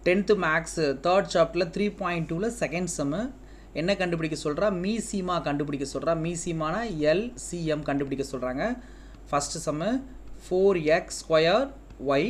10th maths third சாப்டரில் 3.2ல second சம்மு என்ன கண்டுபிடிக்க சொல்கிறா, மீசிமா கண்டுபிடிக்க சொல்கிறா. மீசிமான LCM கண்டுபிடிக்க சொல்கிறாங்க. ஃபஸ்ட்டு சம்மு 4x² y,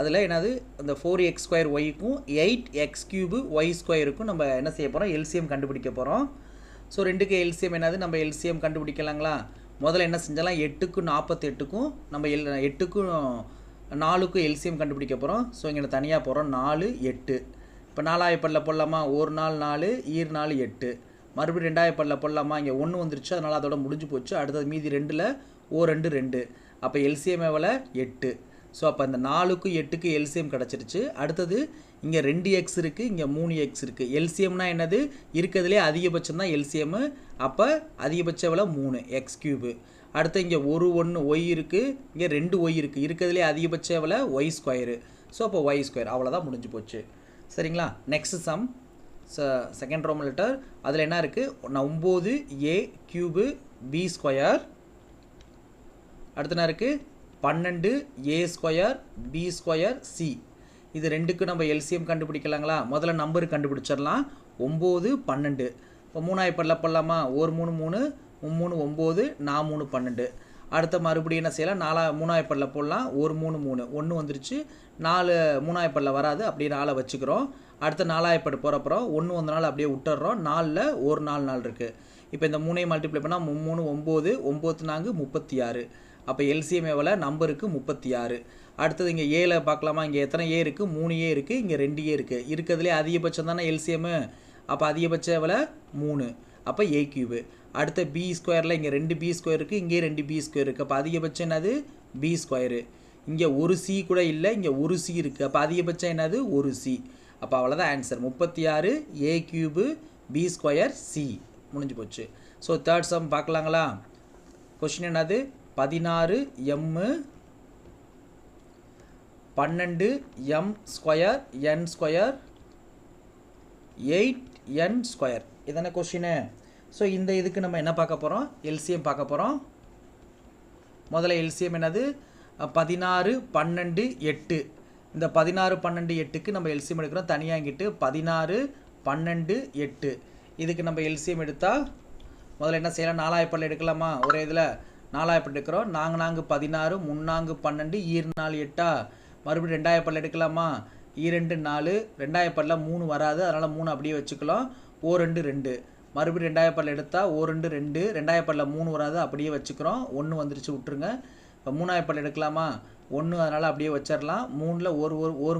அதில் என்னது அந்த 4x² yக்கும் 8x³ y² நம்ம என்ன செய்ய போகிறோம், LCM கண்டுபிடிக்க போகிறோம். ஸோ ரெண்டுக்கு LCM என்னது, நம்ம LCM கண்டுபிடிக்கலாங்களா. முதல்ல என்ன செஞ்சாலாம், 8க்கும் 48க்கும் நம்ம 8க்கும் 4க்கும் LCM கண்டுபிடிக்க போகிறோம். ஸோ இங்கே தனியாக போகிறோம் 4 8. இப்போ 4ஆவது பல்ல போடலாமா, ஒரு நாள் 4 ஈர் 4 8. மறுபடியும் 2ஆவது பல்ல போடலாமா, இங்கே 1 வந்துருச்சு, அதனால் அதோட முடிஞ்சு போச்சு. அடுத்தது மீதி 2ல் ஓ 2 2. அப்போ LCM எவ்வளோ 8. ஸோ அப்போ இந்த 4க்கும் 8க்கு LCM கிடச்சிருச்சு. அடுத்தது இங்கே 2x இருக்குது, இங்கே 3x இருக்குது. LCMனா என்னது, இருக்கிறதுலே அதிகபட்சம் தான் LCM. அப்போ அதிகபட்சம் எவ்வளோ 3 x³. அடுத்து இங்கே ஒரு 1 y இருக்குது, இங்கே 2 y இருக்குது. இருக்கிறதுலே அதிகபட்சம் எவ்வளோ y². ஸோ அப்போ y². அவ்வளோதான், முடிஞ்சு போச்சு. சரிங்களா. Next sum second Roman letter. அதில் என்ன இருக்குது, 9a³ b². அடுத்து என்ன இருக்குது, 12a² b² c. இது ரெண்டுக்கு நம்ம LCM கண்டுபிடிக்கலாங்களா. முதல்ல நம்பர் கண்டுபிடிச்சிடலாம். 9 12. இப்போ 3ஆவது பல்ல போடலாமா, ஒரு 3 3 3 9 4 3 12. அடுத்த மறுபடியும் என்ன செய்யலாம், 3ஆவது பல்ல போடலாம். ஒரு 3 3 1 வந்துருச்சு. 4 3ஆவது பல்ல வராது, அப்படியே 4 வச்சுக்கிறோம். அடுத்த 4ஆவது பல் போகிறப்பறம் 1 வந்தனால அப்படியே விட்டுறோம். 4ல் ஒரு 4 4 இருக்குது. இப்போ இந்த 3ஐயும் மல்டிப்ளை பண்ணால் 3 9 9 4 36. அப்போ LCM எவ்வளோ, நம்பருக்கு 36. அடுத்தது இங்கே ஏல பார்க்கலாமா, இங்கே எத்தனை ஏ இருக்குது, 3a இருக்குது, இங்கே 2a இருக்குது. இருக்கிறதுலே அதிகபட்சம் தானே LCM. அப்போ அதிகபட்சம் எவ்வளோ 3. அப்போ a³. அடுத்த b²ல் இங்கே 2b² இருக்குது, இங்கே 2b² இருக்குது. அப்போ அதிகபட்சம் என்னது b². இங்கே ஒரு c கூட இல்லை, இங்கே ஒரு c இருக்குது. அப்போ அதிகபட்சம் என்னது ஒரு c. அப்போ அவ்வளோதான் ஆன்சர். 36 a³ b² c. முடிஞ்சு போச்சு. ஸோ தேர்ட் சம் பார்க்கலாங்களா. கொஸ்டின் என்னது, 16m 12m² n² 8n². இதான கொஸ்டினு. ஸோ இந்த இதுக்கு நம்ம என்ன பார்க்க போகிறோம், LCM பார்க்க போகிறோம். முதல்ல LCM என்னது, 16 12 8. இந்த 16 12 8க்கு நம்ம LCM எடுக்கிறோம். தனியாக இங்கிட்டு 16 12 8. இதுக்கு நம்ம LCM எடுத்தால் முதல்ல என்ன செய்யலாம், 4ஆவது பல்ல எடுக்கலாமா. ஒரே இதில் 4ஆவது பல் எடுக்கிறோம். 4 4 16 3 4 12 ஈர் 4 8. மறுபடியும் 2ஆவது பல் எடுக்கலாமா, ஈ2 4. 2ஆவது பல்ல 3 வராது, அதனால் 3 அப்படியே வச்சுக்கலாம். ஓ 2 2. மறுபடியும் 2ஆவது பல் எடுத்தால் ஓ 2 2. 2ஆவது பல்ல 3 வராது, அப்படியே வச்சுக்கிறோம். 1 வந்துருச்சு, விட்டுருங்க. இப்போ 3ஆவது பல் எடுக்கலாமா, 1, அதனால் அப்படியே வச்சிடலாம். 3ல் ஒரு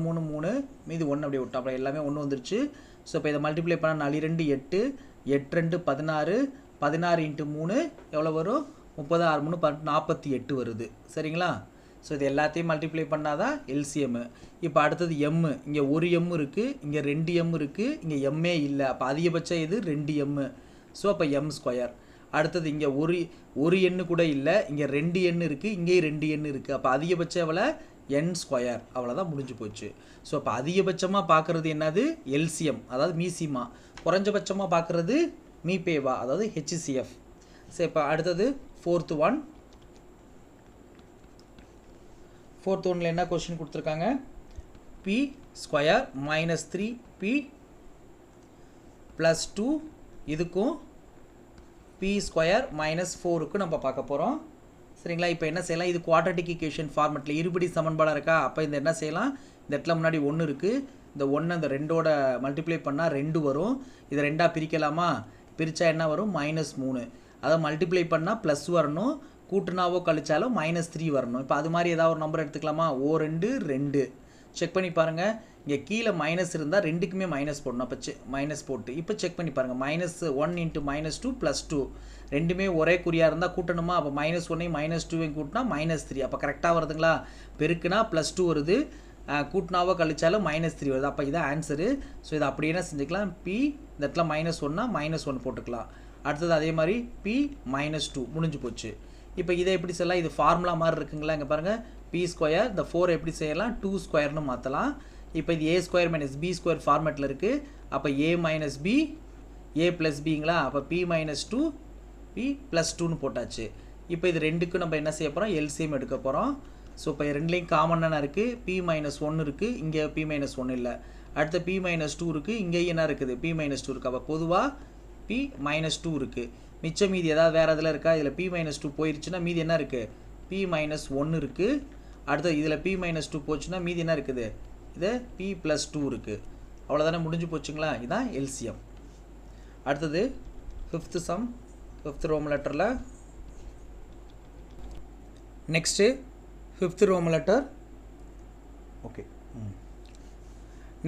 3 3, மீதி 1 அப்படியே விட்டோம். அப்புறம் எல்லாமே 1 வந்துருச்சு. ஸோ இப்போ இதை மல்டிப்ளை பண்ணால் 4 2 8 8 2 16 16 × 3 எவ்வளோ வரும், 30 6 3 48 வருது. சரிங்களா. ஸோ இது எல்லாத்தையும் மல்டிப்ளை பண்ணால் தான் LCM. இப்போ அடுத்தது M. இங்கே ஒரு M இருக்குது, இங்கே 2 M இருக்குது, இங்கே M இல்லை. அப்போ அதிகபட்சம் இது 2 M. ஸோ அப்போ m². அடுத்தது இங்கே ஒரு எண்ணு கூட இல்லை, இங்கே 2 எண் இருக்குது, இங்கே 2 எண் இருக்குது. அப்போ அதிகபட்சம் எவ்வளோ n². அவ்வளோதான், முடிஞ்சு போச்சு. ஸோ அப்போ அதிகபட்சமாக பார்க்குறது என்னது LCM, அதாவது மீசிமா. குறைஞ்சபட்சமாக பார்க்குறது மீபேவா, அதாவது HCF. சரி, இப்போ அடுத்தது ஃபோர்த் ஒன்ல என்ன கொஸ்டின் கொடுத்துருக்காங்க, p² - 3p + 2 இதுக்கும் p² - 4க்கும் நம்ம பார்க்க போகிறோம். சரிங்களா. இப்போ என்ன செய்யலாம், இது குவாட்ரட்டிக் ஈக்குவேஷன் ஃபார்மெட்டில் இருபடி சமன்பாடாக இருக்கா. அப்போ இந்த என்ன செய்யலாம், இந்த இடத்துல முன்னாடி 1 இருக்குது, இந்த 1 இந்த 2ஓட மல்டிப்ளை பண்ணால் 2 வரும். இதை 2ஆக பிரிக்கலாமா, பிரித்தா என்ன வரும், -3. அதை மல்டிப்ளை பண்ணால் ப்ளஸ் வரணும், கூட்டுனாவோ கழிச்சாலும் -3 வரணும். இப்போ அது மாதிரி ஏதாவது ஒரு நம்பர் எடுத்துக்கலாமா, ஓ 2 2. செக் பண்ணி பாருங்கள். இங்கே கீழே மைனஸ் இருந்தால் ரெண்டுக்குமே மைனஸ் போடணும். அப்போ மைனஸ் போட்டு இப்போ செக் பண்ணி பாருங்கள். -1 × -2 + 2 ரெண்டுமே ஒரே குறியாக இருந்தால் கூட்டணுமா. அப்போ -1ஐயும் -2ஐயும் கூட்டினா -3. அப்போ கரெக்டாக வருதுங்களா. பெருக்குனா +2 வருது, கூட்டினாவோ கழிச்சாலும் -3 வருது. அப்போ இதான் ஆன்சரு. ஸோ இதை அப்படி என்ன செஞ்சுக்கலாம், p இந்த இடத்துல -1னா -1 போட்டுக்கலாம். அடுத்தது அதே மாதிரி p -2 முடிஞ்சு போச்சு. இப்போ இதை எப்படி செய்யலாம், இது ஃபார்முலா மாதிரி இருக்குங்களா. இங்கே பாருங்கள், p². இந்த 4 எப்படி செய்யலாம், 2² மாற்றலாம். இப்போ இது a² - b² ஃபார்மேட்டில் இருக்குது. அப்போ a - b a + bங்களா. அப்போ p - 2 p + 2ன்னு போட்டாச்சு. இப்போ இது ரெண்டுக்கும் நம்ம என்ன செய்ய போகிறோம், LCM எடுக்க போகிறோம். ஸோ இப்போ ரெண்டுலேயும் காமன் என்ன இருக்குது, p-1 இருக்குது, இங்கே p-1 இல்லை. அடுத்து p-2 இருக்குது, இங்கேயும் என்ன இருக்குது, p-2 இருக்குது. அப்போ பொதுவாக p-2 இருக்குது. மிச்சம் மீதி ஏதாவது வேறு இதில் இருக்கா, இதில் p-2 போயிடுச்சுன்னா மீதி என்ன இருக்குது, p-1 இருக்குது. அடுத்து இதில் p-2 போச்சுன்னா மீதி என்ன இருக்குது, இது p+2 இருக்குது. அவ்வளோதானே, முடிஞ்சு போச்சுங்களா. இதுதான் எல்சிஎம். அடுத்தது 5th சம், 5th ரோமன் லெட்டரில். Next 5th roman letter. Okay,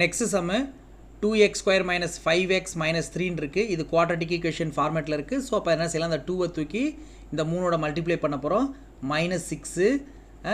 next sum 2x² - 5x - 3 இருக்குது. இது குவாட்ரட்டிக் ஈக்குவேஷன் ஃபார்மேட்டில் இருக்குது. ஸோ அப்போ என்ன செய்யலாம், அந்த 2வை தூக்கி இந்த 3ஓட மல்டிப்ளை பண்ண போகிறோம். -6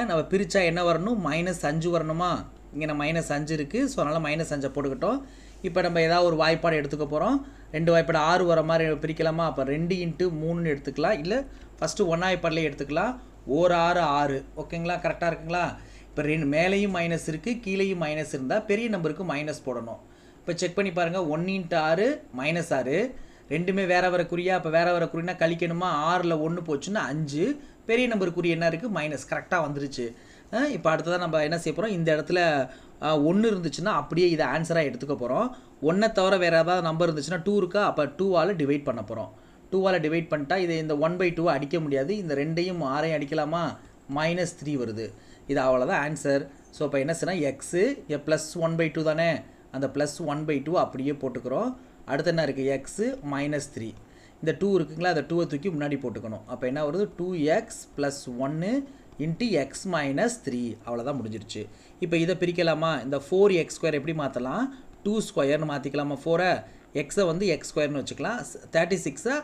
நம்ம பிரித்தா என்ன வரணும், -5 வரணுமா. இங்கே நம்ம -5 இருக்குது. ஸோ அதனால் -5 போட்டுக்கிட்டோம். இப்போ நம்ம ஏதாவது ஒரு வாய்ப்பாடு எடுத்துக்க போகிறோம். 2 வாய்ப்பாடு 6 வர மாதிரி பிரிக்கலாமா. அப்போ 2 × 3ன்னு எடுத்துக்கலாம், இல்லை ஃபஸ்ட்டு 1 வாய்ப்பாடிலே எடுத்துக்கலாம். 1 6 6. ஓகேங்களா, கரெக்டாக இருக்குங்களா. இப்போ மேலேயும் மைனஸ் இருக்குது, கீழேயும் மைனஸ் இருந்தால் பெரிய நம்பருக்கு மைனஸ் போடணும். இப்போ செக் பண்ணி பாருங்கள். 1 × 6 -6. ரெண்டுமே வேறு வேறு குறியா. அப்போ வேறு வேறு குறினா கழிக்கணுமா. 6ல் 1 போச்சுன்னா 5. பெரிய நம்பர் குறி என்ன இருக்குது, மைனஸ். கரெக்டாக வந்துருச்சு. இப்போ அடுத்ததான் நம்ம என்ன செய்ய போகிறோம், இந்த இடத்துல 1 இருந்துச்சுன்னா அப்படியே இதை ஆன்சராக எடுத்துக்க போகிறோம். 1 தவிர வேறு ஏதாவது நம்பர் இருந்துச்சுன்னா 2 இருக்கா, அப்போ 2ஆல் டிவைட் பண்ண போகிறோம். 2ஆல் டிவைட் பண்ணிட்டா இது இந்த 1/2 அடிக்க முடியாது. இந்த 2ஐயும் 6ஐயும் அடிக்கலாமா, -3 வருது. இது அவ்வளோதான் ஆன்சர். ஸோ இப்போ என்ன செய்யணும், எக்ஸு +1/2 தானே, அந்த +1/2 அப்படியே போட்டுக்கிறோம். அடுத்து என்ன இருக்குது, எக்ஸு -3. இந்த 2 இருக்குங்களா, அந்த 2வை தூக்கி முன்னாடி போட்டுக்கணும். அப்போ என்ன வருது, 2x + 1 × x - 3. அவ்வளோதான், முடிஞ்சிருச்சு. இப்போ இதை பிரிக்கலாமா. இந்த 4x² எப்படி மாற்றலாம், 2² மாற்றிக்கலாமா. 4ஐ எக்ஸை வந்து x² வச்சுக்கலாம். 36ஐ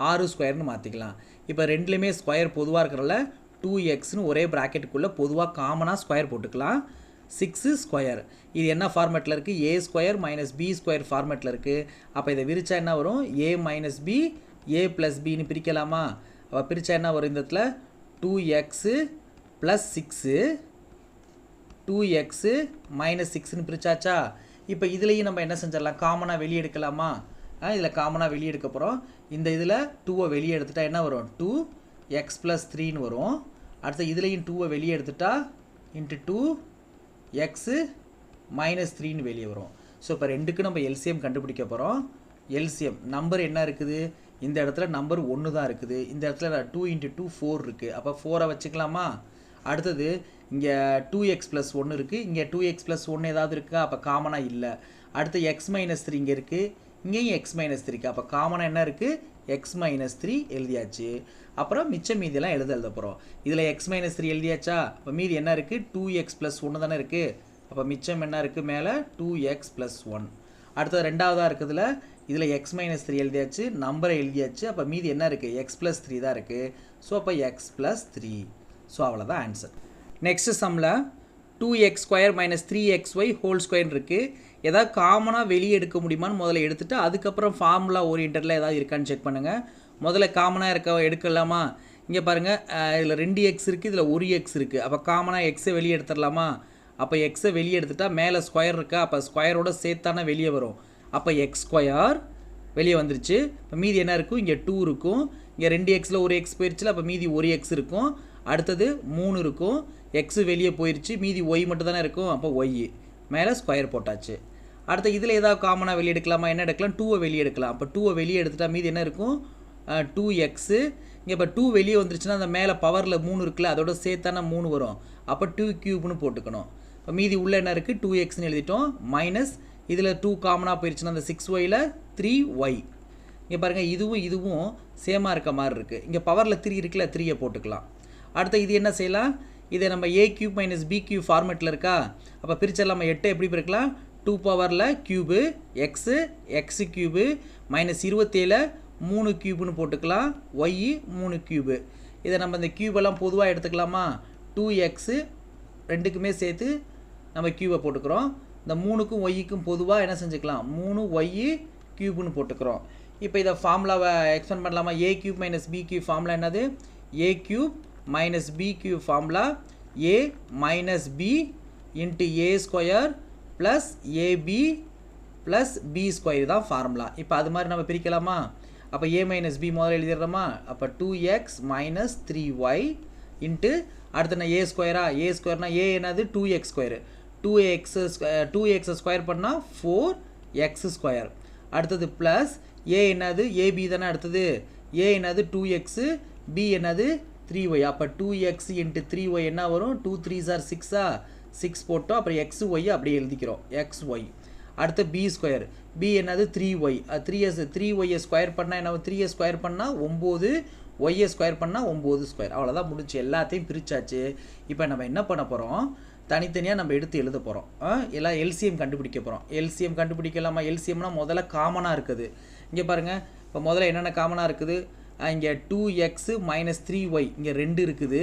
6² மாற்றிக்கலாம். இப்போ ரெண்டுலேயுமே ஸ்கொயர் பொதுவாக இருக்கிறனால 2x ஒரே ப்ராக்கெட்டுக்குள்ளே பொதுவாக காமனாக ஸ்கொயர் போட்டுக்கலாம். 6². இது என்ன ஃபார்மேட்டில் இருக்குது, a² - b² ஃபார்மேட்டில் இருக்குது. அப்போ இதை விரிச்சா என்ன வரும், a - b a + bன்னு பிரிக்கலாமா. அப்போ பிரித்தா என்ன வரும், இந்த இடத்துல 2x + 6 2x - 6ன்னு பிரிச்சாச்சா. இப்போ இதுலேயும் நம்ம என்ன செஞ்சிடலாம், காமனாக வெளியே எடுக்கலாமா. இதில் காமனாக வெளியே எடுக்க போகிறோம். இந்த இதில் 2வை வெளியே எடுத்துட்டா என்ன வரும், 2x + 3ன்னு வரும். அடுத்து இதுலேயும் 2வை வெளியே எடுத்துட்டா × 2x - 3ன்னு வெளியே வரும். ஸோ இப்போ ரெண்டுக்கு நம்ம எல்சிஎம் கண்டுபிடிக்க போகிறோம். எல்சிஎம் நம்பர் என்ன இருக்குது, இந்த இடத்துல நம்பர் 1 தான் இருக்குது. இந்த இடத்துல 2 × 2 4 இருக்குது. அப்போ 4ஐ வச்சுக்கலாமா. அடுத்தது இங்கே 2x + 1 இருக்குது. இங்கே 2x + 1 ஏதாவது இருக்கா, அப்போ காமனாக இல்லை. அடுத்து x - 3 இங்கே இருக்குது, இங்கேயும் x - 3 இருக்குது. அப்போ காமனாக என்ன இருக்குது, x - 3 எழுதியாச்சு. அப்புறம் மிச்சம் மீதியெல்லாம் எழுத போகிறோம். இதில் x - 3 எழுதியாச்சா. இப்போ மீதி என்ன இருக்குது, 2x + 1 தானே இருக்குது. அப்போ மிச்சம் என்ன இருக்குது, மேலே 2x + 1. அடுத்தது ரெண்டாவதாக இருக்குதுல, இதில் x - 3 எழுதியாச்சு, நம்பரை எழுதியாச்சு. அப்போ மீதி என்ன இருக்குது, x + 3 தான் இருக்குது. ஸோ அப்போ x + 3. ஸோ அவ்வளோதான் ஆன்சர். நெக்ஸ்ட் சம்மில் 2x² - 3xy² இருக்குது. ஏதாவது காமனாக வெளியே எடுக்க முடியுமான்னு முதல்ல எடுத்துகிட்டு அதுக்கப்புறம் ஃபார்முலா ஓரியன்டில் ஏதாவது இருக்கான்னு செக் பண்ணுங்கள். முதல்ல காமனாக எடுக்கலாமா. இங்கே பாருங்கள், இதில் 2x இருக்குது, இதில் 1x இருக்குது. அப்போ காமனாக எக்ஸை வெளியே எடுத்துடலாமா. அப்போ எக்ஸை வெளியே எடுத்துட்டா மேலே ஸ்கொயர் இருக்கா, அப்போ ஸ்கொயரோட சேர்த்தானே வெளியே வரும். அப்போ x² வெளியே வந்துருச்சு. இப்போ மீதி என்ன இருக்கும், இங்கே 2 இருக்கும். இங்கே 2xல் 1x போயிடுச்சுல, அப்போ மீதி 1x இருக்கும். அடுத்தது 3 இருக்கும். எக்ஸு வெளியே போயிடுச்சு, மீதி y மட்டும் தானே இருக்கும். அப்போ y மேலே ஸ்கொயர் போட்டாச்சு. அடுத்து இதில் ஏதாவது காமனாக வெளியே எடுக்கலாமா, என்ன எடுக்கலாம், 2வை வெளியே எடுக்கலாம். அப்போ 2வை வெளியே எடுத்துட்டா மீதி என்ன இருக்கும், 2x. இங்கே இப்போ 2 வெளியே வந்துருச்சுன்னா அந்த மேலே பவரில் 3 இருக்குல்ல, அதோட சேர்த்தானா 3 வரும். அப்போ 2³ போட்டுக்கணும். இப்போ மீதி உள்ள என்ன இருக்குது, 2xன்னு எழுதிட்டோம். மைனஸ் இதில் 2 காமனாக போயிடுச்சுன்னா அந்த 6yல 3y. இங்கே பாருங்கள், இதுவும் சேமாக இருக்க மாதிரி இருக்குது. இங்கே பவரில் 3 இருக்குல்ல, 3யை போட்டுக்கலாம். அடுத்து இது என்ன செய்யலாம், இதை நம்ம a³ - b³ ஃபார்மேட்டில் இருக்கா. அப்போ பிரிச்சிடலாம். 8 எப்படி பிரிக்கலாம், 2 பவரில் க்யூபு எக்ஸு x³ -27 3³ போட்டுக்கலாம். y 3³ இதை நம்ம இந்த க்யூபெல்லாம் பொதுவாக எடுத்துக்கலாமா. 2x ரெண்டுக்குமே சேர்த்து நம்ம க்யூபை போட்டுக்கிறோம். இந்த 3க்கும் yக்கும் பொதுவாக என்ன செஞ்சுக்கலாம், 3y³ போட்டுக்கிறோம். இப்போ இதை ஃபார்முலாவை எக்ஸ்பெண்ட் பண்ணலாமா. a³ - b³ ஃபார்முலா என்னது, a³ - b³ formula a - b × a² + ab + b² தான் ஃபார்முலா. இப்போ அது மாதிரி நம்ம பிரிக்கலாமா. அப்போ a - b முதல்ல எழுதிடுறோமா. அப்போ 2x - 3y இன்ட்டு அடுத்து நான் ஏ ஸ்கொயரா, ஏ ஸ்கொயர்னா ஏ என்னது 2x ஸ்கொயரு, 2x ஸ்கொயர் பண்ணால் 4x ஸ்கொயர். அடுத்தது ப்ளஸ் ஏ என்னது ஏபி தானே அடுத்தது, ஏ என்னது 2x, பி என்னது 3y. அப்போ 2x இன்ட்டு 3y என்ன வரும், 2 3s are 6ஆ, 6 போட்டோம். அப்புறம் எக்ஸ் ஒய் அப்படியே எழுதிக்கிறோம், எக்ஸ் ஒய். அடுத்து பி ஸ்கொயர், பி என்னது 3y, 3y ஸ்கொயர் பண்ணால் என்ன, 3 ஸ்கொயர் பண்ணால் 9, ஒய்யை ஸ்கொயர் பண்ணால் 9 ஸ்கொயர். அவ்வளோதான் முடிச்சு, எல்லாத்தையும் பிரித்தாச்சு. இப்போ நம்ம என்ன பண்ண போகிறோம், தனித்தனியாக நம்ம எடுத்து எழுத போகிறோம். எல்லாம் எல்சிஎம் கண்டுபிடிக்க போகிறோம். எல்சிஎம் கண்டுபிடிக்கலாமா, எல்சிஎம்னா முதல்ல காமனாக இருக்குது. இங்கே பாருங்கள், இப்போ முதல்ல என்னென்ன காமனாக இருக்குது, இங்கே 2x மைனஸ் 3y இங்கே 2 இருக்குது,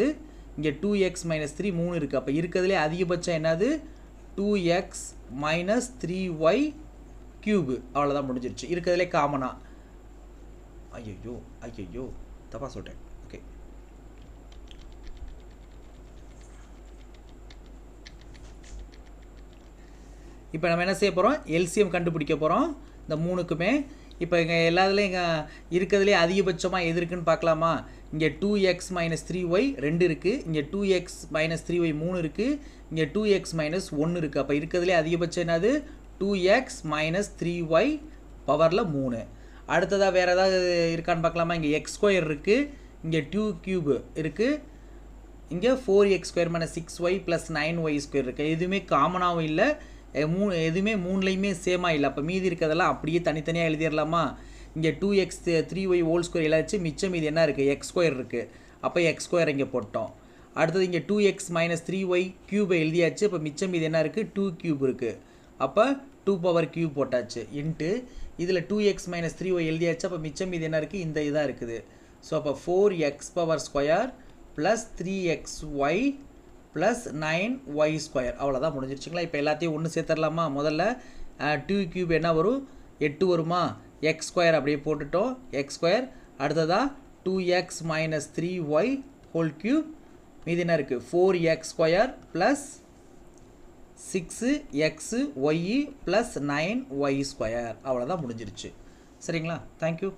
இங்கே 2x மைனஸ் 3 3 இருக்குது. அப்போ இருக்கிறதுலே அதிகபட்சம் என்னது 2x மைனஸ் 3y கியூபு. அவ்வளோதான் முடிஞ்சிருச்சு, இருக்கிறதுலே காமனா. ஐயோ தப்பாக சொல்லிட்டேன். ஓகே, இப்போ நம்ம என்ன செய்ய போகிறோம், எல்சிஎம் கண்டுபிடிக்க போகிறோம் இந்த மூணுக்குமே. இப்போ இங்கே எல்லாத்துலேயும் இங்கே இருக்கிறதுலே அதிகபட்சமாக எது இருக்குன்னு பார்க்கலாமா. இங்கே 2x மைனஸ் 3y 2 இருக்குது, இங்கே 2x மைனஸ் 3y 3 இருக்குது, இங்கே 2x மைனஸ் 1 இருக்குது. அப்போ இருக்கிறதுலே அதிகபட்சம் என்னது 2x மைனஸ் 3y பவரில் 3. அடுத்ததாக வேறு ஏதாவது இருக்கான்னு பார்க்கலாமா. இங்கே எக்ஸ் ஸ்கொயர் இருக்குது, இங்கே 2 கியூபு இருக்குது, இங்கே 4x square minus 6y plus 9y square இருக்குது. எதுவுமே காமனாகவும் இல்லை, எதுவுமே மூணுலேயுமே சேமாக இல்லை. அப்போ மீதி இருக்கிறதெல்லாம் அப்படியே தனித்தனியாக எழுதிடலாமா. இங்கே 2x 3y ஹோல் ஸ்கொயர் எழுதாச்சு, மிச்சம் மீதி என்ன இருக்குது, எக்ஸ் ஸ்கொயர் இருக்குது. அப்போ எக்ஸ் ஸ்கொயர் இங்கே போட்டோம். அடுத்தது இங்கே 2x மைனஸ் 3y கியூபை எழுதியாச்சு. இப்போ மிச்சம் மீதி என்ன இருக்குது, 2 கியூப் இருக்குது. அப்போ 2 பவர் கியூப் போட்டாச்சு. இன்ட்டு இதில் 2x மைனஸ் 3y எழுதியாச்சு. அப்போ மிச்சம் மீதி என்ன இருக்குது, இந்த இதாக இருக்குது. ஸோ அப்போ 4x power square plus 3xy plus 9y square. அவ்வளோதான் முடிஞ்சிருச்சுங்களா. இப்போ எல்லாத்தையும் ஒன்று சேர்த்துடலாமா. முதல்ல 2 கியூப் என்ன வரும், 8 வருமா. எக்ஸ் ஸ்கொயர் அப்படியே போட்டுட்டோம், எக்ஸ் ஸ்கொயர். அடுத்ததாக 2x minus 3y whole cube. மீதி என்ன இருக்குது, 4x square plus 6xy plus 9y square. அவ்வளோதான் முடிஞ்சிருச்சு. சரிங்களா, தேங்க்யூ.